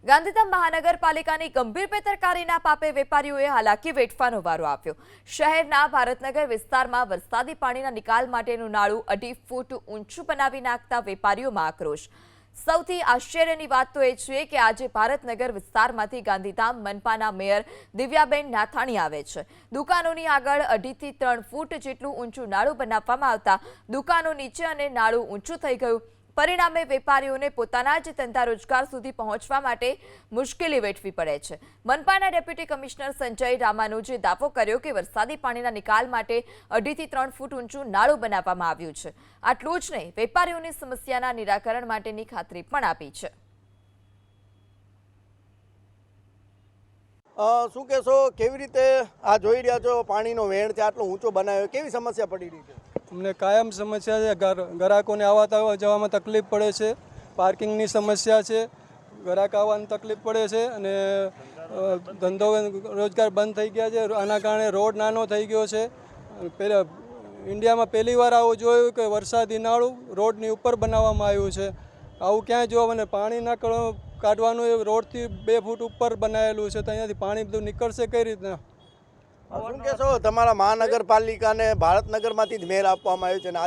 ગાંધીધામ મહાનગરપાલિકાની ગંભીર બેદરકારીના પાપે વેપારીઓએ હાલાકી વેઠવાનો વારો આવ્યો। શહેરના ભારતનગર વિસ્તારમાં વરસાદી પાણીના નિકાલ માટેનું નાળું 2.5 ફૂટ ઊંચું બનાવી નાખતા વેપારીઓમાં આક્રોશ। સૌથી આશ્ચર્યની વાત તો એ છે કે આજે ભારતનગર વિસ્તારમાંથી ગાંધીધામ મનપાના મેયર દિવ્યાબેન નાથાણી આવે છે। દુકાનોની આગળ 2.5 થી 3 ફૂટ જેટલું ઊંચું નાળું બનાવવામાં આવતા દુકાનો નીચે અને નાળું ઊંચું થઈ ગયું। परिणामे वेपारीओने पोताना ज धंधा रोजगार सुधी पहोंचवा माटे मुश्केली वेठवी पड़े छे। मनपाना डेप्यूटी कमिश्नर संजय रामानुजे दावो कर्यो के वरसादी पाणीना निकाल माटे 2.5 થી 3 फूट ऊंचुं नाळुं बनाववामां आव्युं छे। आटલું જ નહીં, वेपारीओनी समस्याना निराकरण माटेनी खातरी पण आपी छे। શું કહેશો, કેવી રીતે આ જોઈ રહ્યા છો પાણીનો વેણ છે આટલો ઊંચો બનાવ્યો, કેવી સમસ્યા પડી રહી છે? અમને કાયમ સમસ્યા છે, ગ્રાહકોને આવવા જવામાં તકલીફ પડે છે, પાર્કિંગની સમસ્યા છે, ગ્રાહક આવવાની તકલીફ પડે છે અને ધંધો રોજગાર બંધ થઈ ગયા છે। આના કારણે રોડ નાનો થઈ ગયો છે। પહેલા ઇન્ડિયામાં પહેલી વાર આવું જોયું કે વરસાદી નાળું રોડની ઉપર બનાવવામાં આવ્યું છે। આવું ક્યાંય જોવા મને પાણી ના કાઢવાનું એ રોડથી 2 ફૂટ ઉપર બનાવેલું છે, તો અહીંયાથી પાણી બધું નીકળશે કઈ રીતના? શું કહેશો, તમારા મહાનગરપાલિકાને ભારતનગરમાંથી જ મેયર આપવામાં આવ્યું છે અને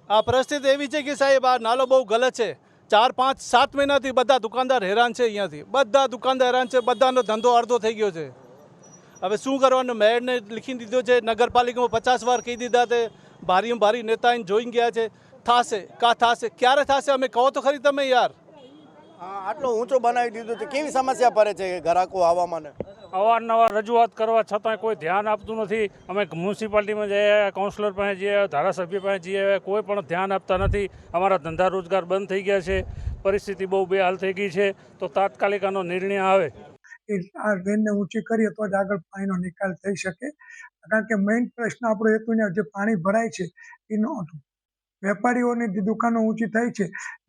આ પરિસ્થિતિ એવી છે કે સાહેબ આ નાલો બહુ ગલત છે। 4, 5, 7 મહિનાથી બધા દુકાનદાર હેરાન છે। અહીંયાથી બધા દુકાનદાર હેરાન છે, બધાનો ધંધો અડધો થઈ ગયો છે। હવે શું કરવાનું? મેયરને લીખી દીધો છે, નગરપાલિકામાં 50 વાર કહી દીધા તે, ભારી નેતાને જોઈ ગયા છે। થશે ક્યારે થશે? અમે કહો તો ખરી તમે યાર। આટલો ઊંચો બનાવી દીધો છે, કેવી સમસ્યા પડે છે ગ્રાહકો આવવામાં? અવારનવાર રજૂઆત કરવા છતાં કોઈ ધ્યાન આપતું નથી। અમે મ્યુનિસિપાલિટીમાં જઈએ, કાઉન્સિલર પાસે જઈએ, ધારાસભ્ય પાસે જઈએ, કોઈ પણ ધ્યાન આપતા નથી। અમારા ધંધા રોજગાર બંધ થઈ ગયા છે, પરિસ્થિતિ બહુ બેહાલ થઈ ગઈ છે। તો તાત્કાલિક આનો નિર્ણય આવે। આ વેનને ઊંચી કરીએ તો જ આગળ પાણીનો નિકાલ થઈ શકે, કારણ કે મેઇન પ્રશ્ન આપણો હેતુને જે પાણી ભરાય છે એ નહોતું। વેપારીઓની દુકાનો ઊંચી થઈ છે,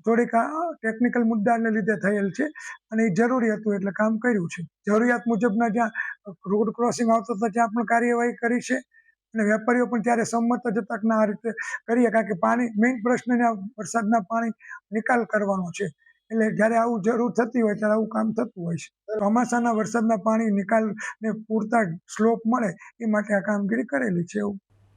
થોડીક ટેકનિકલ મુદ્દાને લીધે થયેલ છે અને એ જરૂરી હતું એટલે કામ કર્યું છે। જરૂરિયાત મુજબના જ્યાં રોડ ક્રોસિંગ આવતો હતો ત્યાં પણ કાર્યવાહી કરી છે અને વેપારીઓ પણ ત્યારે સંમત જ હતા કે આ રીતે કરીએ, કારણ કે પાણી મેઇન પ્રશ્નને વરસાદના પાણી નિકાલ કરવાનો છે। એટલે જ્યારે આવું જરૂર થતી હોય ત્યારે આવું કામ થતું હોય છે। ચોમાસાના વરસાદના પાણી નિકાલને પૂરતા સ્લોપ મળે એ માટે આ કામગીરી કરેલી છે। એવું